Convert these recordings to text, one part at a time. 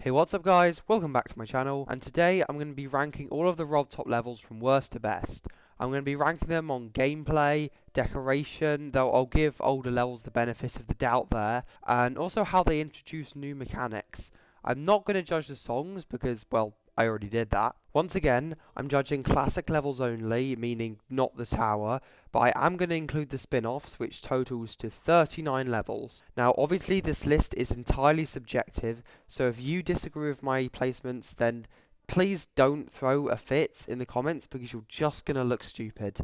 Hey, what's up guys, welcome back to my channel, and today I'm going to be ranking all of the Robtop levels from worst to best. I'm going to be ranking them on gameplay, decoration, though I'll give older levels the benefit of the doubt there, and also how they introduce new mechanics. I'm not going to judge the songs because, well, I already did that. Once again, I'm judging classic levels only, meaning not the tower, but I am going to include the spin-offs, which totals to 39 levels. Now, obviously this list is entirely subjective, so if you disagree with my placements, then please don't throw a fit in the comments because you're just going to look stupid.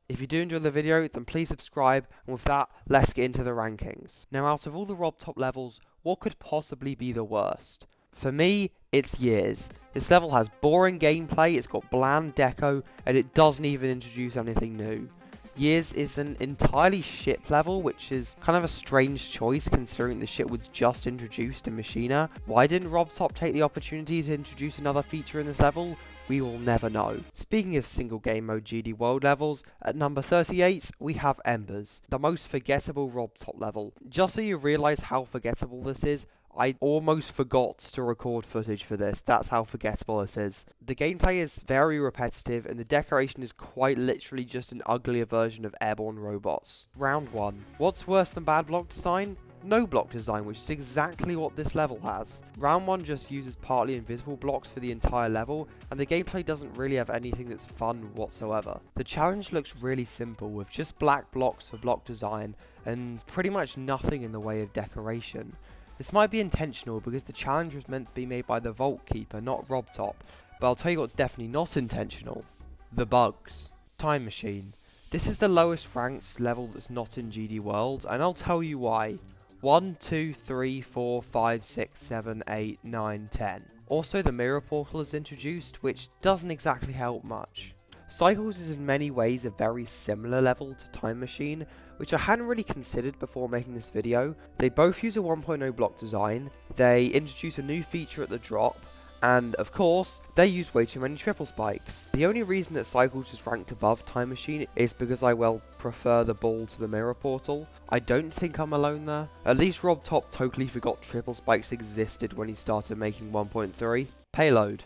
If you do enjoy the video, then please subscribe, and with that, let's get into the rankings. Now, out of all the Robtop levels, what could possibly be the worst? For me, it's Years. This level has boring gameplay, it's got bland deco, and it doesn't even introduce anything new. Years is an entirely ship level, which is kind of a strange choice considering the ship was just introduced in Machina. Why didn't Robtop take the opportunity to introduce another feature in this level? We will never know. Speaking of single game mode GD World levels, at number 38 we have Embers, the most forgettable Robtop level. Just so you realise how forgettable this is, I almost forgot to record footage for this, that's how forgettable this is. The gameplay is very repetitive and the decoration is quite literally just an uglier version of airborne robots. Round 1. What's worse than bad block design? No block design, which is exactly what this level has. Round 1 just uses partly invisible blocks for the entire level, and the gameplay doesn't really have anything that's fun whatsoever. The challenge looks really simple, with just black blocks for block design, and pretty much nothing in the way of decoration. This might be intentional because the challenge was meant to be made by the Vault Keeper, not Robtop, but I'll tell you what's definitely not intentional. The bugs. Time Machine. This is the lowest ranked level that's not in GD World, and I'll tell you why. 1, 2, 3, 4, 5, 6, 7, 8, 9, 10. Also, the mirror portal is introduced, which doesn't exactly help much. Cycles is in many ways a very similar level to Time Machine, which I hadn't really considered before making this video. They both use a 1.0 block design, they introduce a new feature at the drop, and of course, they use way too many triple spikes. The only reason that Cycles is ranked above Time Machine is because I, well, prefer the ball to the mirror portal. I don't think I'm alone there. At least Robtop totally forgot triple spikes existed when he started making 1.3. Payload.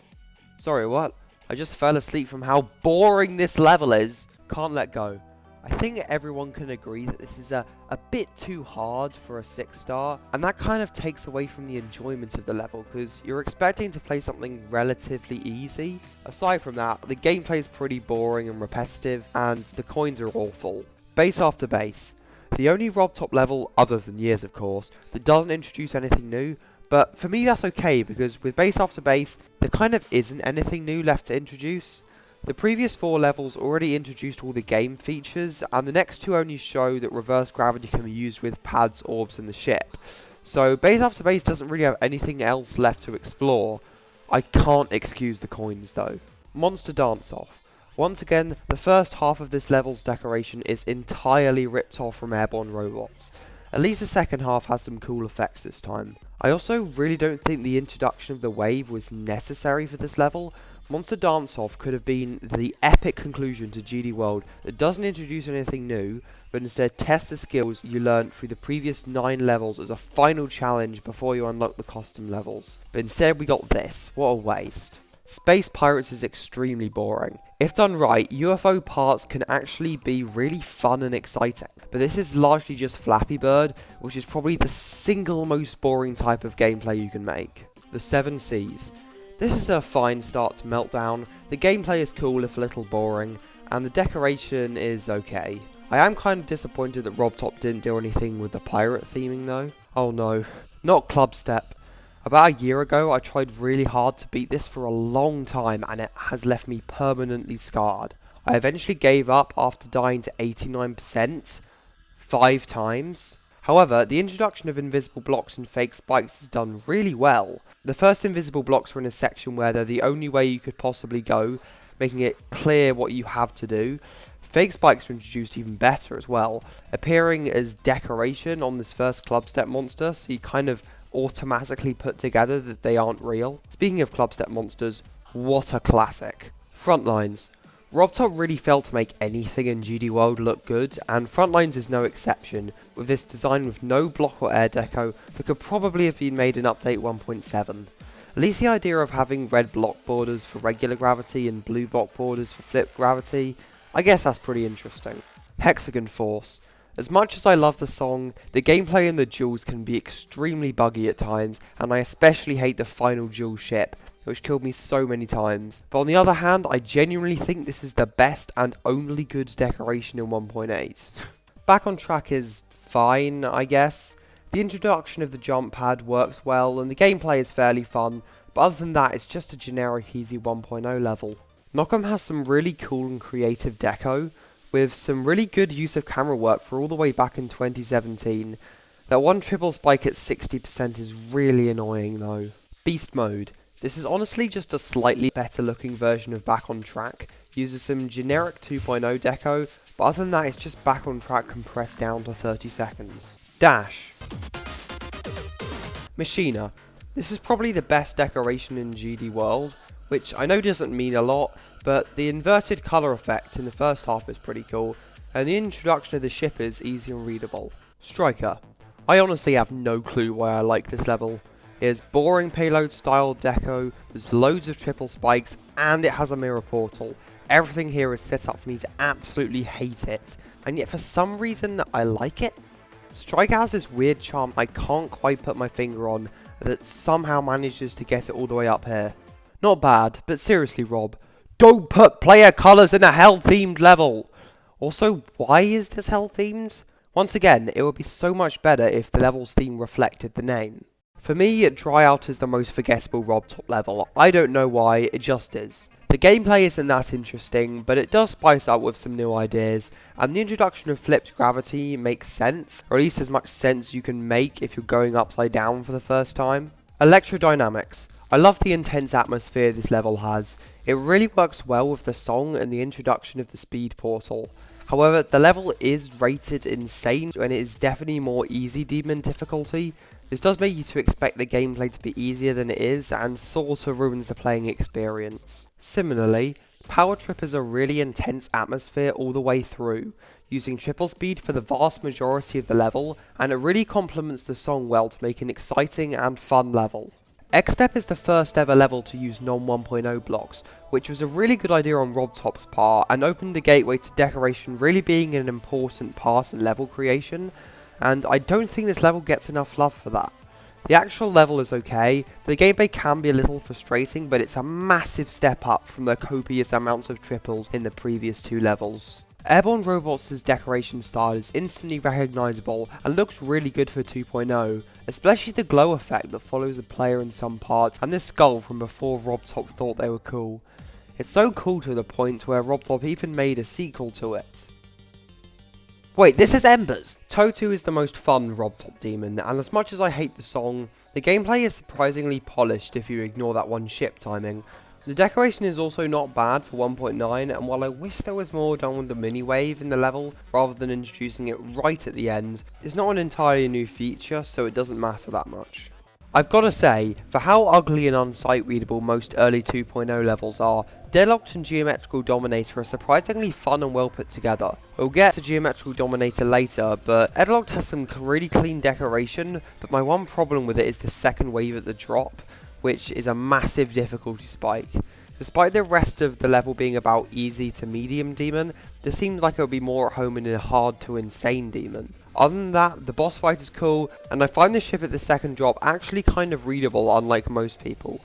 Sorry, what? I just fell asleep from how boring this level is. Can't let go. I think everyone can agree that this is a bit too hard for a 6 star, and that kind of takes away from the enjoyment of the level, because you're expecting to play something relatively easy. Aside from that, the gameplay is pretty boring and repetitive, and the coins are awful. Base after base. The only Robtop level, other than Years of course, that doesn't introduce anything new, but for me that's okay, because with base after base, there kind of isn't anything new left to introduce. The previous 4 levels already introduced all the game features, and the next 2 only show that reverse gravity can be used with pads, orbs, and the ship. So base after base doesn't really have anything else left to explore. I can't excuse the coins though. Monster Dance Off. Once again, the first half of this level's decoration is entirely ripped off from airborne robots. At least the second half has some cool effects this time. I also really don't think the introduction of the wave was necessary for this level. Monster Dance Off could have been the epic conclusion to GD World that doesn't introduce anything new, but instead tests the skills you learned through the previous 9 levels as a final challenge before you unlock the custom levels. But instead we got this. What a waste. Space Pirates is extremely boring. If done right, UFO parts can actually be really fun and exciting, but this is largely just Flappy Bird, which is probably the single most boring type of gameplay you can make. The 7 Seas. This is a fine start to Meltdown, the gameplay is cool if a little boring, and the decoration is okay. I am kind of disappointed that Robtop didn't do anything with the pirate theming though. Oh no, not Club Step. About a year ago I tried really hard to beat this for a long time and it has left me permanently scarred. I eventually gave up after dying to 89%, 5 times. However, the introduction of invisible blocks and fake spikes is done really well. The first invisible blocks were in a section where they're the only way you could possibly go, making it clear what you have to do. Fake spikes were introduced even better as well, appearing as decoration on this first Club Step monster, so you kind of automatically put together that they aren't real. Speaking of Club Step monsters, what a classic. Frontlines. Robtop really failed to make anything in GD World look good, and Frontlines is no exception, with this design with no block or air deco that could probably have been made in update 1.7. At least the idea of having red block borders for regular gravity and blue block borders for flipped gravity, I guess that's pretty interesting. Hexagon Force. As much as I love the song, the gameplay in the duels can be extremely buggy at times, and I especially hate the final duel ship, which killed me so many times. But on the other hand, I genuinely think this is the best and only good decoration in 1.8. Back on track is fine, I guess. The introduction of the jump pad works well, and the gameplay is fairly fun, but other than that, it's just a generic easy 1.0 level. Knockham has some really cool and creative deco, with some really good use of camera work for all the way back in 2017. That one triple spike at 60% is really annoying though. Beast Mode. This is honestly just a slightly better looking version of Back on Track, uses some generic 2.0 deco, but other than that it's just Back on Track compressed down to 30 seconds. Dash. Machina. This is probably the best decoration in GD World, which I know doesn't mean a lot, but the inverted colour effect in the first half is pretty cool, and the introduction of the ship is easy and readable. Striker. I honestly have no clue why I like this level. It is boring payload style deco, there's loads of triple spikes, and it has a mirror portal. Everything here is set up for me to absolutely hate it, and yet for some reason I like it. Striker has this weird charm I can't quite put my finger on, that somehow manages to get it all the way up here. Not bad, but seriously Rob, don't put player colours in a hell-themed level! Also, why is this hell-themed? Once again, it would be so much better if the level's theme reflected the name. For me, Dryout is the most forgettable Robtop level. I don't know why, it just is. The gameplay isn't that interesting, but it does spice up with some new ideas, and the introduction of flipped gravity makes sense, or at least as much sense you can make if you're going upside down for the first time. Electrodynamics. I love the intense atmosphere this level has. It really works well with the song and the introduction of the speed portal. However, the level is rated insane and it is definitely more easy demon difficulty. This does make you to expect the gameplay to be easier than it is and sort of ruins the playing experience. Similarly, Power Trip is a really intense atmosphere all the way through, using triple speed for the vast majority of the level, and it really complements the song well to make an exciting and fun level. X-Step is the first ever level to use non-1.0 blocks, which was a really good idea on Robtop's part and opened the gateway to decoration really being an important part in level creation, and I don't think this level gets enough love for that. The actual level is okay, the gameplay can be a little frustrating, but it's a massive step up from the copious amounts of triples in the previous two levels. Airborne Robots' decoration style is instantly recognisable and looks really good for 2.0, especially the glow effect that follows the player in some parts and this skull from before Robtop thought they were cool. It's so cool to the point where Robtop even made a sequel to it. Wait, this is Embers! Totu is the most fun Robtop demon, and as much as I hate the song, the gameplay is surprisingly polished if you ignore that one ship timing. The decoration is also not bad for 1.9, and while I wish there was more done with the mini-wave in the level, rather than introducing it right at the end, it's not an entirely new feature, so it doesn't matter that much. I've gotta say, for how ugly and unsight readable most early 2.0 levels are, Deadlocked and Geometrical Dominator are surprisingly fun and well put together. We'll get to Geometrical Dominator later, but Deadlocked has some really clean decoration, but my one problem with it is the second wave at the drop, which is a massive difficulty spike. Despite the rest of the level being about easy to medium demon, this seems like it would be more at home in a hard to insane demon. Other than that, the boss fight is cool, and I find the ship at the second drop actually kind of readable unlike most people.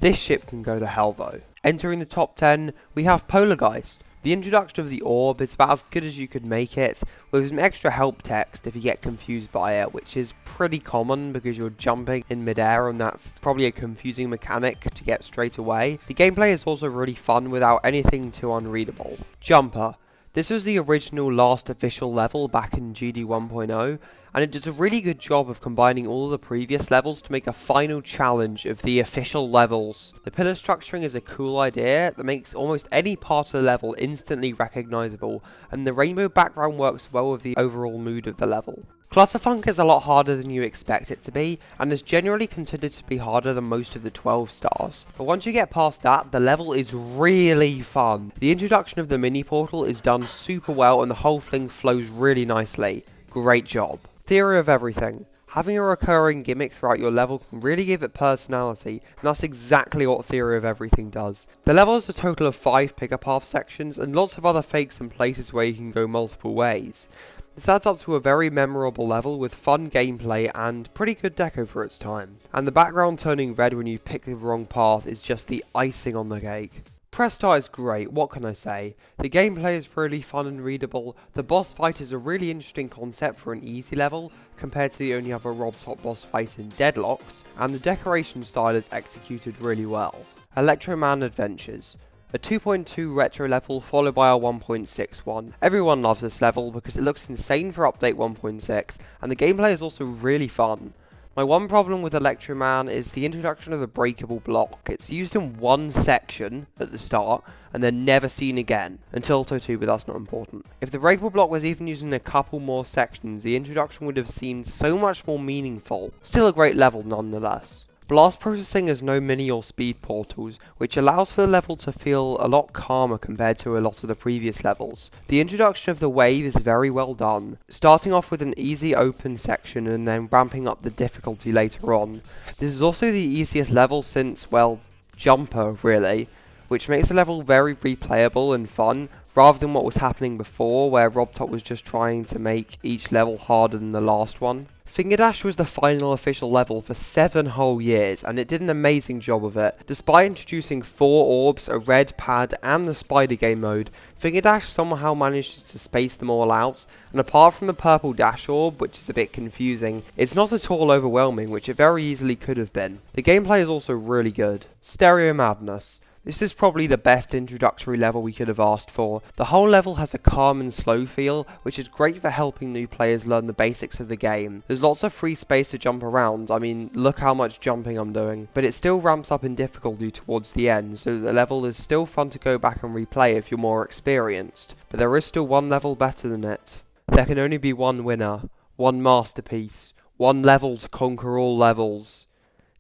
This ship can go to hell though. Entering the top 10, we have Polargeist. The introduction of the orb is about as good as you could make it, with some extra help text if you get confused by it, which is pretty common because you're jumping in midair and that's probably a confusing mechanic to get straight away. The gameplay is also really fun without anything too unreadable. Jumper. This was the original last official level back in GD 1.0, and it does a really good job of combining all of the previous levels to make a final challenge of the official levels. The pillar structuring is a cool idea that makes almost any part of the level instantly recognisable, and the rainbow background works well with the overall mood of the level. Clutterfunk is a lot harder than you expect it to be, and is generally considered to be harder than most of the 12 stars. But once you get past that, the level is really fun. The introduction of the mini portal is done super well and the whole thing flows really nicely. Great job. Theory of everything. Having a recurring gimmick throughout your level can really give it personality, and that's exactly what Theory of Everything does. The level has a total of 5 pick-up path sections, and lots of other fakes and places where you can go multiple ways. This adds up to a very memorable level with fun gameplay and pretty good deco for its time. And the background turning red when you pick the wrong path is just the icing on the cake. Press start is great, what can I say? The gameplay is really fun and readable, the boss fight is a really interesting concept for an easy level, compared to the only other Robtop boss fight in Deadlocks, and the decoration style is executed really well. Electro Man Adventures. A 2.2 retro level followed by a 1.6 one. Everyone loves this level because it looks insane for update 1.6, and the gameplay is also really fun. My one problem with Electro Man is the introduction of the breakable block. It's used in one section at the start, and then never seen again, until Auto 2, but that's not important. If the breakable block was even used in a couple more sections, the introduction would have seemed so much more meaningful. Still a great level nonetheless. Blast processing has no mini or speed portals, which allows for the level to feel a lot calmer compared to a lot of the previous levels. The introduction of the wave is very well done, starting off with an easy open section and then ramping up the difficulty later on. This is also the easiest level since, well, Jumper really, which makes the level very replayable and fun, rather than what was happening before, where Robtop was just trying to make each level harder than the last one. Finger Dash was the final official level for 7 whole years, and it did an amazing job of it. Despite introducing 4 orbs, a red pad, and the spider game mode, Finger Dash somehow manages to space them all out, and apart from the purple dash orb, which is a bit confusing, it's not at all overwhelming, which it very easily could have been. The gameplay is also really good. Stereo Madness. This is probably the best introductory level we could have asked for. The whole level has a calm and slow feel, which is great for helping new players learn the basics of the game. There's lots of free space to jump around, I mean, look how much jumping I'm doing. But it still ramps up in difficulty towards the end, so the level is still fun to go back and replay if you're more experienced. But there is still one level better than it. There can only be one winner, one masterpiece, one level to conquer all levels.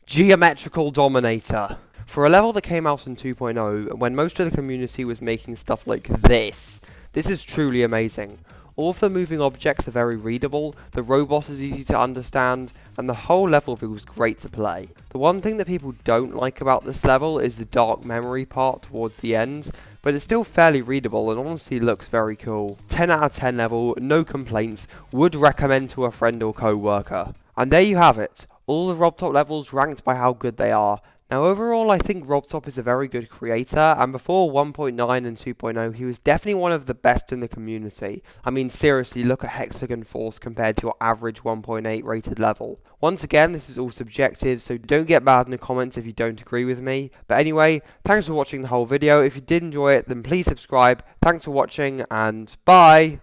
Geometrical Dominator. For a level that came out in 2.0, when most of the community was making stuff like this is truly amazing. All of the moving objects are very readable, the robot is easy to understand, and the whole level feels great to play. The one thing that people don't like about this level is the dark memory part towards the end, but it's still fairly readable and honestly looks very cool. 10 out of 10 level, no complaints, would recommend to a friend or co-worker. And there you have it, all the Robtop levels ranked by how good they are. Now overall I think Robtop is a very good creator, and before 1.9 and 2.0 he was definitely one of the best in the community. I mean seriously, look at Hexagon Force compared to your average 1.8 rated level. Once again, this is all subjective, so don't get mad in the comments if you don't agree with me. But anyway, thanks for watching the whole video. If you did enjoy it, then please subscribe. Thanks for watching, and bye!